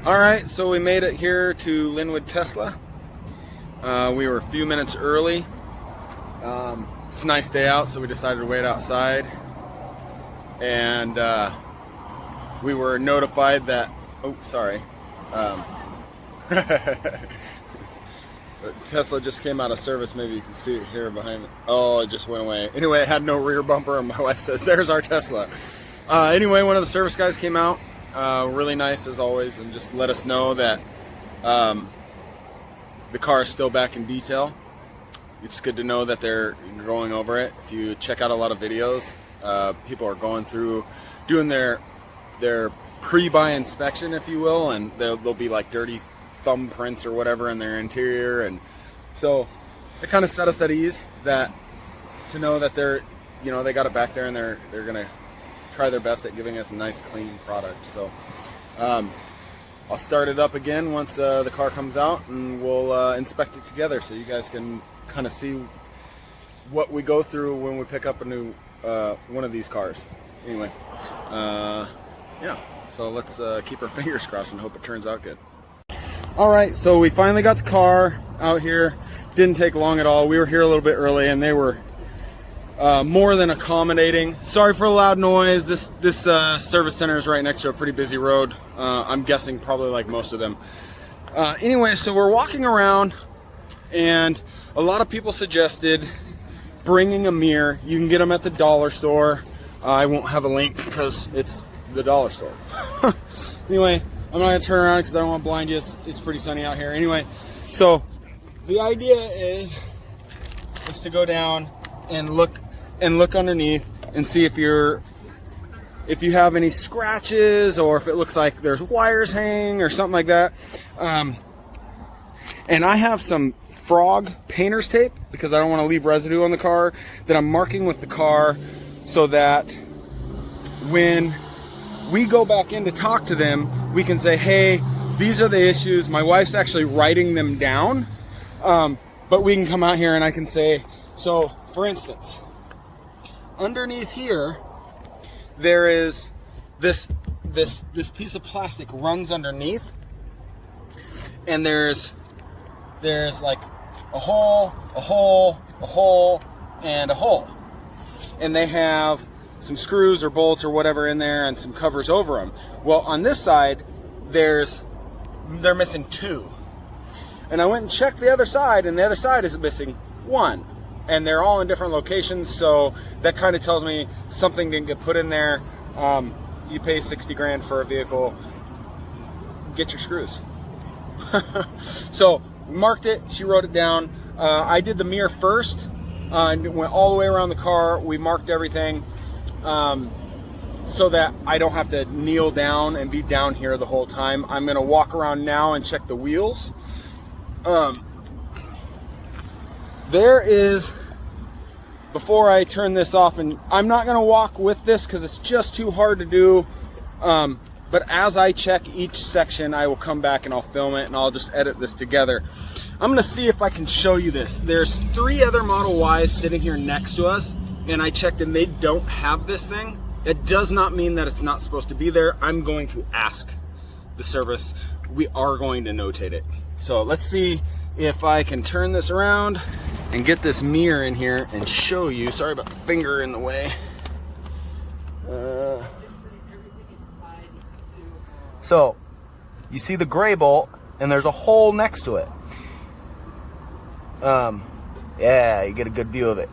All right, so we made it here to Linwood Tesla. We were a few minutes early. It's a nice day out, so we decided to wait outside. And we were notified that, Tesla just came out of service. Maybe you can see it here behind me. Oh, it just went away. Anyway, it had no rear bumper, and my wife says, there's our Tesla. Anyway, one of the service guys came out, really nice as always, and just let us know that the car is still back in detail. It's good to know that they're going over it. If you check out a lot of videos, people are going through, doing their pre-buy inspection, if you will, and there'll be like dirty thumbprints or whatever in their interior, and so it kind of set us at ease that to know that they're, they got it back there, and they're gonna try their best at giving us a nice clean product. So I'll start it up again once the car comes out, and we'll inspect it together so you guys can kind of see what we go through when we pick up a new one of these cars. Anyway, yeah, so let's keep our fingers crossed and hope it turns out good. All right, so we finally got the car out here. Didn't take long at all. We were here a little bit early, and they were more than accommodating. Sorry for the loud noise. This service center is right next to a pretty busy road. I'm guessing probably like most of them. Anyway, so we're walking around, and a lot of people suggested bringing a mirror. You can get them at the dollar store. I won't have a link because it's the dollar store. Anyway, I'm not gonna turn around because I don't want to blind you. It's pretty sunny out here. Anyway, so the idea is to go down and look underneath and see if you have any scratches, or if it looks like there's wires hanging or something like that. And I have some frog painter's tape because I don't want to leave residue on the car, that I'm marking with the car so that when we go back in to talk to them, we can say, hey, these are the issues. My wife's actually writing them down, but we can come out here and I can say, so for instance, underneath here, there is this piece of plastic runs underneath, and there's like a hole, and a hole, and they have some screws or bolts or whatever in there and some covers over them. Well, on this side, they're missing two. And I went and checked the other side, and the other side is missing one. And they're all in different locations, so that kind of tells me something didn't get put in there. You pay 60 grand for a vehicle, get your screws. So we marked it, she wrote it down. I did the mirror first, and went all the way around the car. We marked everything. So that I don't have to kneel down and be down here the whole time. I'm gonna walk around now and check the wheels. There is, before I turn this off, and I'm not gonna walk with this because it's just too hard to do, but as I check each section, I will come back and I'll film it, and I'll just edit this together. I'm gonna see if I can show you this. There's 3 other Model Ys sitting here next to us, and I checked and they don't have this thing. It does not mean that it's not supposed to be there. I'm going to ask the service. We are going to notate it. So let's see if I can turn this around and get this mirror in here and show you. Sorry about the finger in the way. So you see the gray bolt, and there's a hole next to it. Yeah, you get a good view of it.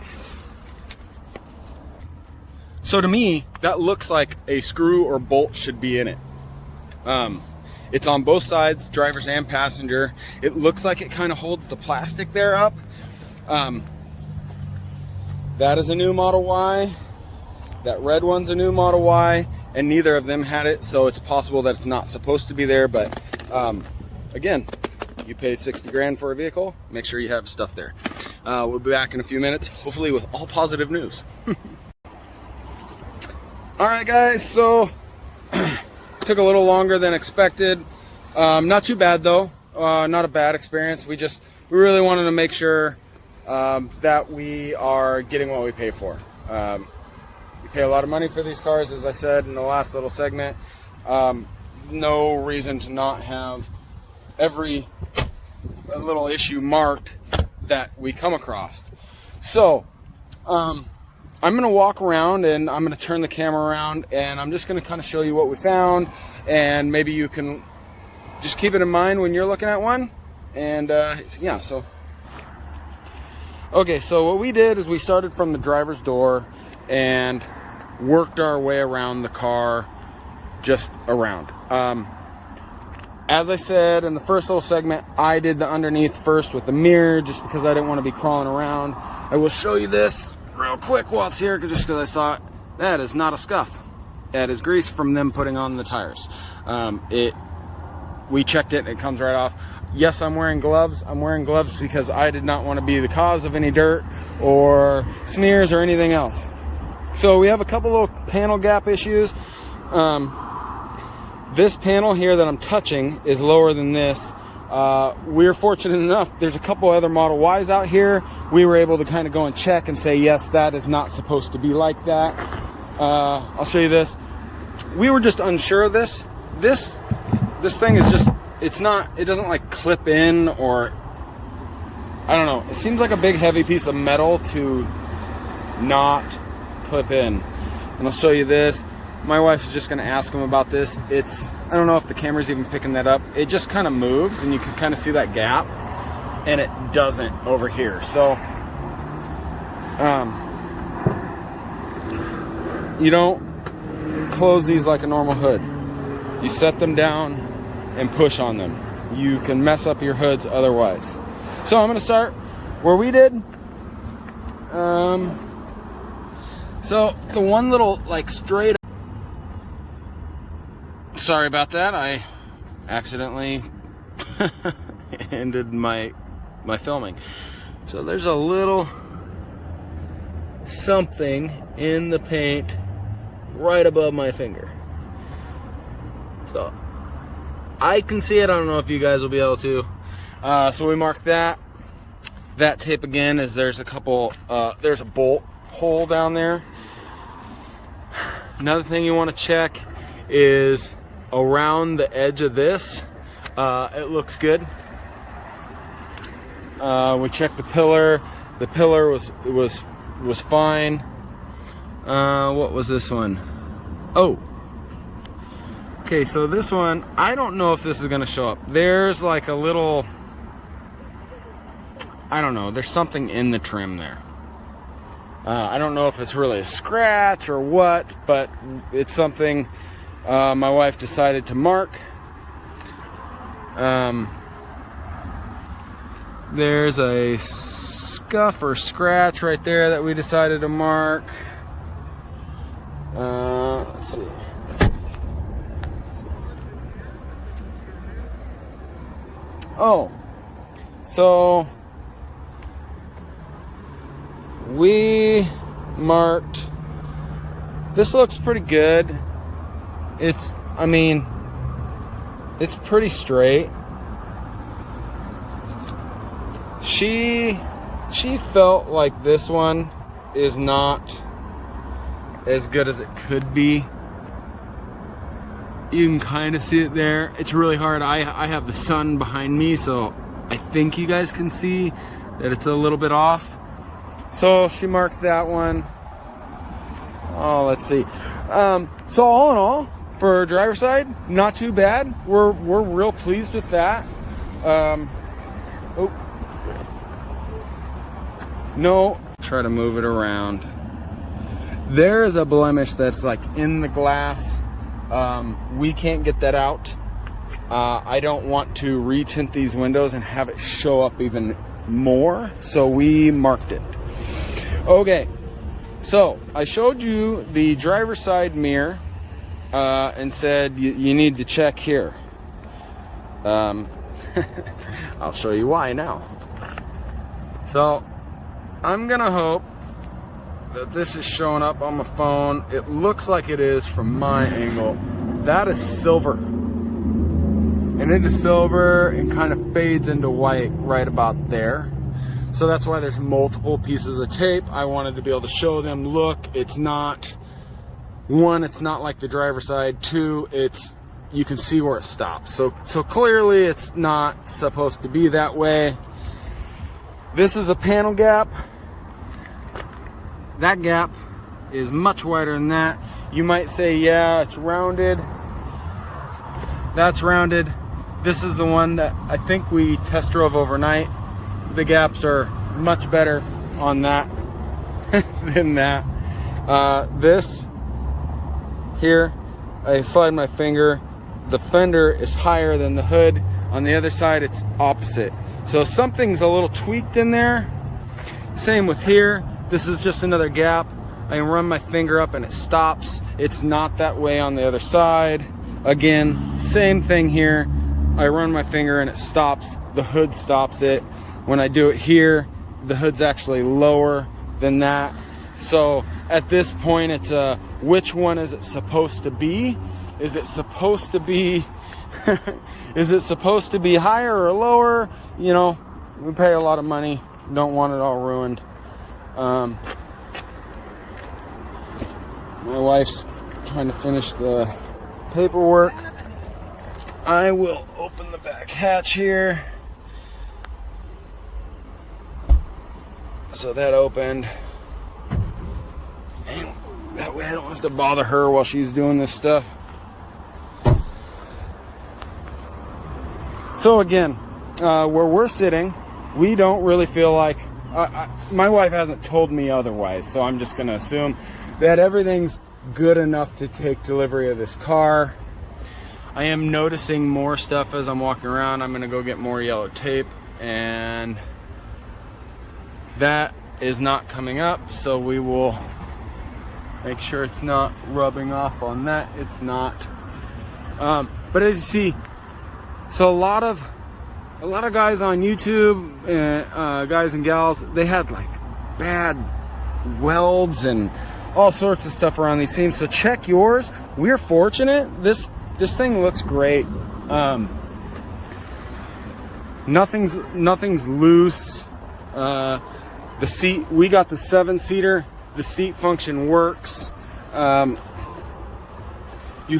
So to me, that looks like a screw or bolt should be in it. It's on both sides, driver's and passenger. It looks like it kind of holds the plastic there up. That is a new Model Y. That red one's a new Model Y, and neither of them had it, so it's possible that it's not supposed to be there. But again, you paid 60 grand for a vehicle, make sure you have stuff there. We'll be back in a few minutes, hopefully with all positive news. All right, guys, so took a little longer than expected. Not too bad though, not a bad experience. We really wanted to make sure that we are getting what we pay for. We pay a lot of money for these cars, as I said in the last little segment. no reason to not have every little issue marked that we come across. So I'm gonna walk around and I'm gonna turn the camera around and I'm just gonna kind of show you what we found, and maybe you can just keep it in mind when you're looking at one. And yeah, so okay, so what we did is we started from the driver's door and worked our way around the car, just around. As I said in the first little segment, I did the underneath first with the mirror just because I didn't want to be crawling around. I will show you this real quick while it's here, just because I saw it. That is not a scuff. That is grease from them putting on the tires. We checked it and it comes right off. Yes, I'm wearing gloves. I'm wearing gloves because I did not want to be the cause of any dirt or smears or anything else. So we have a couple little panel gap issues. This panel here that I'm touching is lower than this. We're fortunate enough, there's a couple other Model Ys out here. We were able to kind of go and check and say, yes, that is not supposed to be like that. I'll show you this. We were just unsure of this. This thing is just, it doesn't like clip in, or I don't know. It seems like a big heavy piece of metal to not clip in. And I'll show you this. My wife is just going to ask him about this. I don't know if the camera's even picking that up. It just kind of moves and you can kind of see that gap, and it doesn't over here. So you don't close these like a normal hood. You set them down and push on them. You can mess up your hoods otherwise. So I'm going to start where we did. So the one little like straight, sorry about that, I accidentally ended my filming. So there's a little something in the paint right above my finger. So I can see it. I don't know if you guys will be able to. So we marked that. That tape again is there's a couple, there's a bolt hole down there. Another thing you want to check is around the edge of this. It looks good. We checked the pillar. The pillar was fine. What was this one? Oh. Okay, so this one, I don't know if this is gonna show up. There's like a little, I don't know, there's something in the trim there. I don't know if it's really a scratch or what, but it's something my wife decided to mark. There's a scuff or scratch right there that we decided to mark. Let's see. Oh, so we marked, this looks pretty good. I mean, it's pretty straight. She felt like this one is not as good as it could be. You can kind of see it there. It's really hard. I have the sun behind me, so I think you guys can see that it's a little bit off. So she marked that one. Oh, let's see. So all in all, for driver's side, not too bad. We're real pleased with that. No, try to move it around. There is a blemish that's like in the glass. We can't get that out. I don't want to retint these windows and have it show up even more, so we marked it. Okay, so I showed you the driver's side mirror and said you need to check here. I'll show you why now. So I'm gonna hope that this is showing up on my phone. It looks like it is from my angle. That is silver. And into silver and kind of fades into white right about there. So that's why there's multiple pieces of tape. I wanted to be able to show them, look, it's not, one, it's not like the driver's side. Two, it's you can see where it stops. So clearly it's not supposed to be that way. This is a panel gap. That gap is much wider than that. You might say, yeah, it's rounded. That's rounded. This is the one that I think we test drove overnight. The gaps are much better on that than that. This here, I slide my finger. The fender is higher than the hood. On the other side, it's opposite. So something's a little tweaked in there. Same with here. This is just another gap. I can run my finger up and it stops. It's not that way on the other side. Again, same thing here. I run my finger and it stops. The hood stops it. When I do it here, the hood's actually lower than that. So at this point, it's which one is it supposed to be? Is it supposed to be is it supposed to be higher or lower? You know, we pay a lot of money, don't want it all ruined. My wife's trying to finish the paperwork. I will open the back hatch here. So that opened. And that way I don't have to bother her while she's doing this stuff. So again, where we're sitting, we don't really feel like, my wife hasn't told me otherwise, so I'm just gonna assume that everything's good enough to take delivery of this car. I am noticing more stuff as I'm walking around. I'm gonna go get more yellow tape, and that is not coming up, so we will make sure it's not rubbing off on that. It's not. But as you see, so a lot of guys on YouTube, guys and gals, they had like bad welds and all sorts of stuff around these seams. So check yours. We're fortunate. This thing looks great. Nothing's loose. The seat, we got the 7-seater. The seat function works. You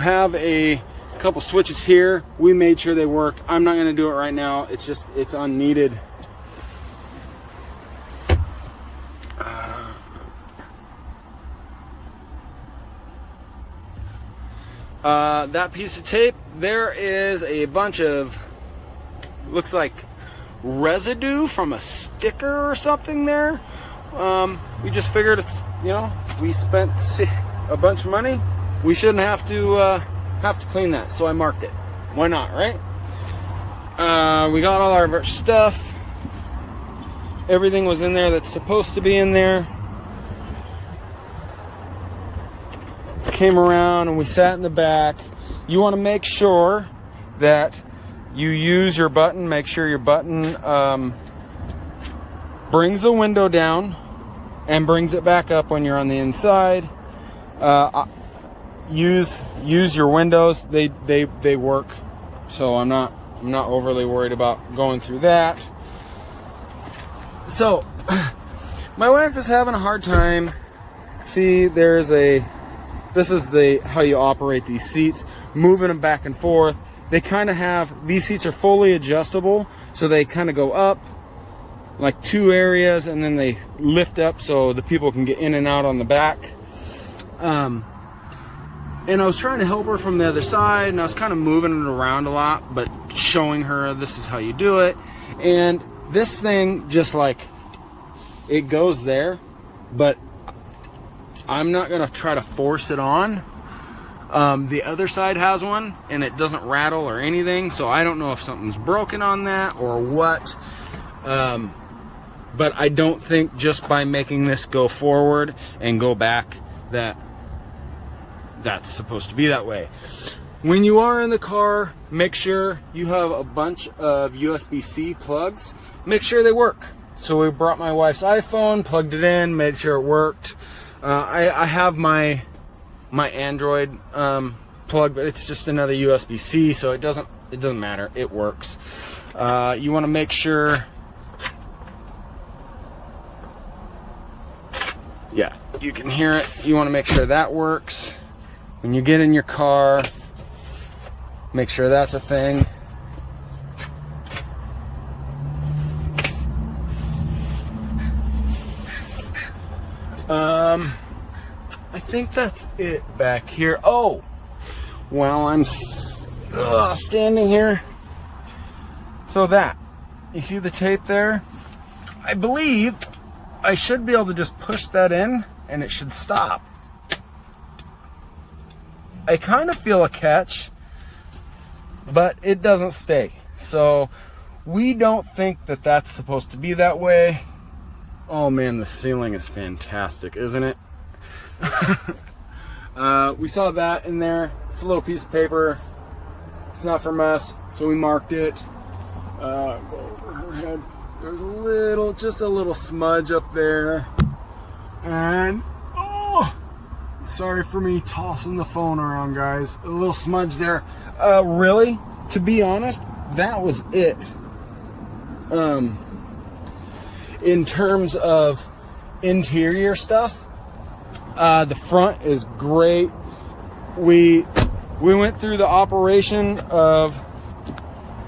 have a couple switches here. We made sure they work. I'm not going to do it right now. It's unneeded. That piece of tape, there is a bunch of, looks like residue from a sticker or something there. We just figured it's, you know, we spent a bunch of money. We shouldn't have to clean that, so I marked it. Why not, right? We got all our stuff. Everything was in there that's supposed to be in there. Came around and we sat in the back. You want to make sure that you use your button. Make sure your button brings the window down and brings it back up when you're on the inside. Use your windows. They work, so I'm not overly worried about going through that. So my wife is having a hard time. See, this is how you operate these seats, moving them back and forth. They kind of have, these seats are fully adjustable, so they kind of go up like 2 areas and then they lift up so the people can get in and out on the back. And I was trying to help her from the other side, and I was kind of moving it around a lot, but showing her this is how you do it. And this thing just like, it goes there, but I'm not gonna try to force it on. The other side has one and it doesn't rattle or anything, so I don't know if something's broken on that or what. But I don't think just by making this go forward and go back that's supposed to be that way. When you are in the car, make sure you have a bunch of USB-C plugs. Make sure they work. So we brought my wife's iPhone, plugged it in, made sure it worked. I have my Android plug, but it's just another USB-C, so it doesn't matter. It works. You want to make sure. Yeah, you can hear it. You want to make sure that works. When you get in your car, Make sure that's a thing. I think that's it back here. Oh, while I'm standing here. So that, you see the tape there? I believe I should be able to just push that in and it should stop. I kind of feel a catch, but it doesn't stay. So we don't think that that's supposed to be that way. Oh man, the ceiling is fantastic, isn't it? We saw that in there. It's a little piece of paper. It's not from us, so we marked it. Go over her head. There's just a little smudge up there. And, oh, sorry for me tossing the phone around, guys. A little smudge there. Really, to be honest, that was it. In terms of interior stuff, the front is great. We went through the operation of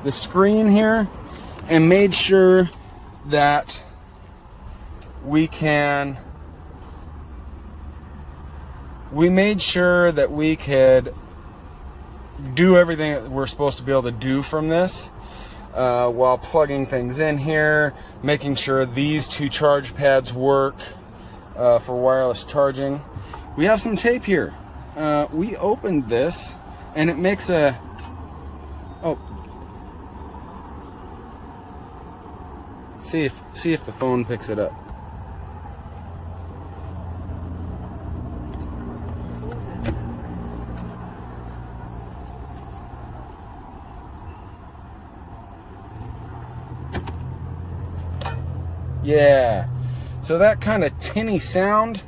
the screen here and made sure that we could do everything that we're supposed to be able to do from this, while plugging things in here, making sure these two charge pads work for wireless charging. We have some tape here. We opened this and it makes a, oh, see if the phone picks it up. Yeah, so that kind of tinny sound,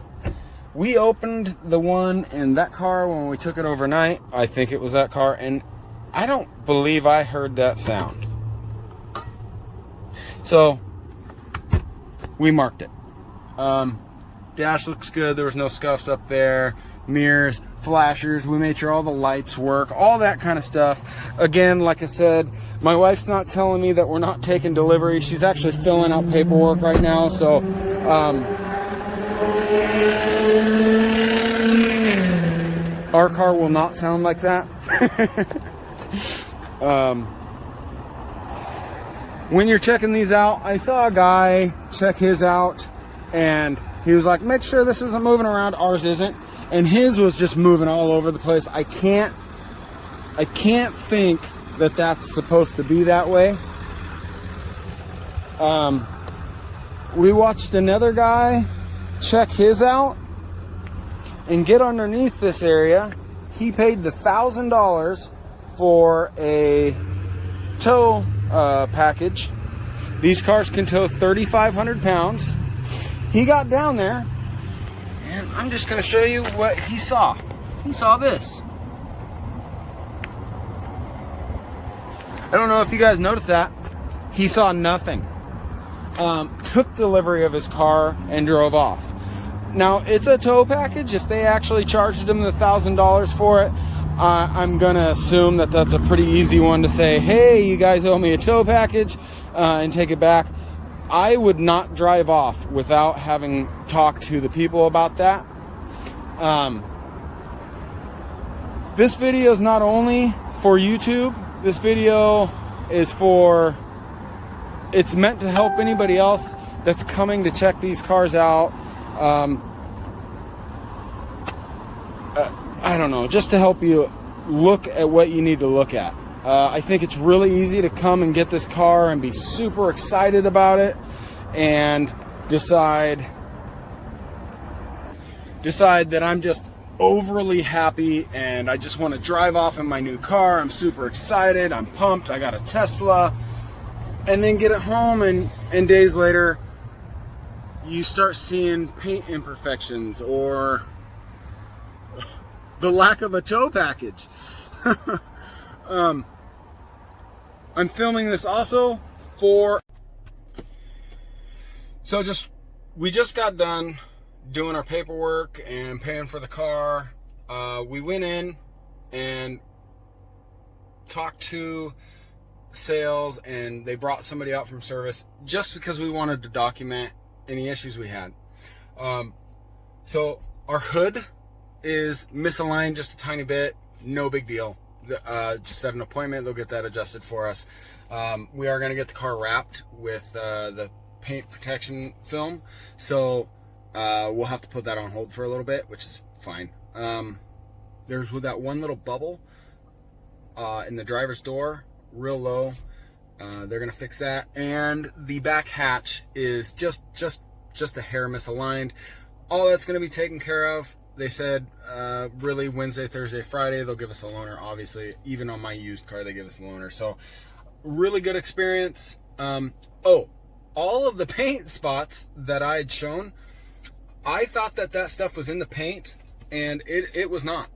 we opened the one in that car when we took it overnight. I think it was that car, and I don't believe I heard that sound. So we marked it. Dash looks good. There was no scuffs up there. Mirrors, flashers. We made sure all the lights work, all that kind of stuff. Again, like I said, my wife's not telling me that we're not taking delivery. She's actually filling out paperwork right now. So our car will not sound like that. When you're checking these out, I saw a guy check his out and he was like, make sure this isn't moving around. Ours isn't. And his was just moving all over the place. I can't think that that's supposed to be that way. We watched another guy check his out and get underneath this area. He paid the $1,000 for a tow package. These cars can tow 3,500 pounds. He got down there, and I'm just going to show you what he saw. He saw this. I don't know if you guys noticed that. He saw nothing. Took delivery of his car and drove off. Now, it's a tow package. If they actually charged him the $1,000 for it, I'm going to assume that that's a pretty easy one to say, hey, you guys owe me a tow package, and take it back. I would not drive off without having talked to the people about that. This video is not only for YouTube. This video is it's meant to help anybody else that's coming to check these cars out. I don't know, just to help you look at what you need to look at. I think it's really easy to come and get this car and be super excited about it and decide that I'm just overly happy and I just want to drive off in my new car. I'm super excited. I'm pumped. I got a Tesla. And then get it home and days later you start seeing paint imperfections or the lack of a tow package. I'm filming this also for... So we just got done doing our paperwork and paying for the car. We went in and talked to sales and they brought somebody out from service just because we wanted to document any issues we had. So our hood is misaligned just a tiny bit, no big deal. Just set an appointment, they'll get that adjusted for us. We are going to get the car wrapped with the paint protection film, so we'll have to put that on hold for a little bit, which is fine. There's with that one little bubble in the driver's door, real low. They're going to fix that, and the back hatch is just a hair misaligned. All that's going to be taken care of. They said really Wednesday, Thursday, Friday they'll give us a loaner. Obviously, even on my used car they give us a loaner. So really good experience. All of the paint spots that I had shown, I thought that stuff was in the paint, and it was not.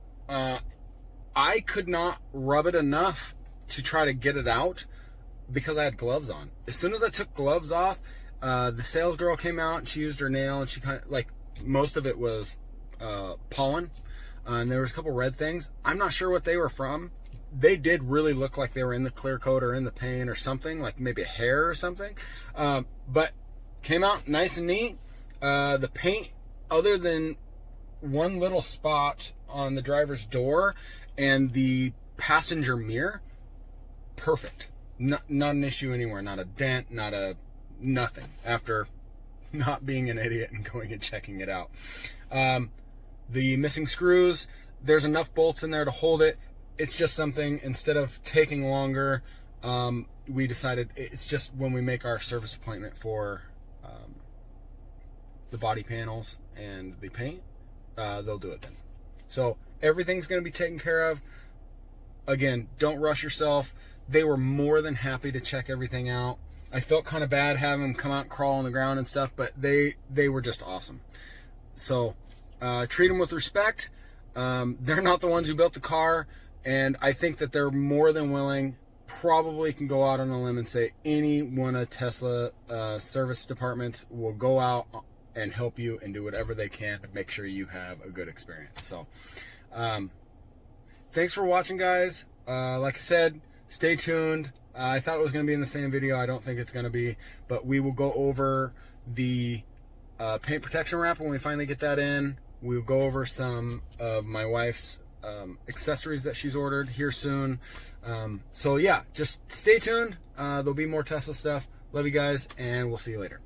I could not rub it enough to try to get it out because I had gloves on. As soon as I took gloves off, the sales girl came out and she used her nail, and she kind of, like, most of it was pollen, and there was a couple red things. I'm not sure what they were from. They did really look like they were in the clear coat or in the paint or something, like maybe a hair or something, but came out nice and neat. The paint, other than one little spot on the driver's door and the passenger mirror, perfect. Not an issue anywhere, not a dent, nothing, after not being an idiot and going and checking it out. The missing screws, there's enough bolts in there to hold it. It's just something, instead of taking longer, we decided it's just when we make our service appointment for the body panels and the paint, they'll do it then. So everything's going to be taken care of. Again, don't rush yourself. They were more than happy to check everything out. I felt kind of bad having them come out and crawl on the ground and stuff, but they were just awesome. So treat them with respect. They're not the ones who built the car, and I think that they're more than willing, probably can go out on a limb and say any one of Tesla service departments will go out and help you and do whatever they can to make sure you have a good experience. So thanks for watching, guys. Like I said, stay tuned. I thought it was going to be in the same video. I don't think it's going to be, but we will go over the paint protection wrap when we finally get that in. We'll go over some of my wife's accessories that she's ordered here soon. So yeah, just stay tuned. There'll be more Tesla stuff. Love you guys, and we'll see you later.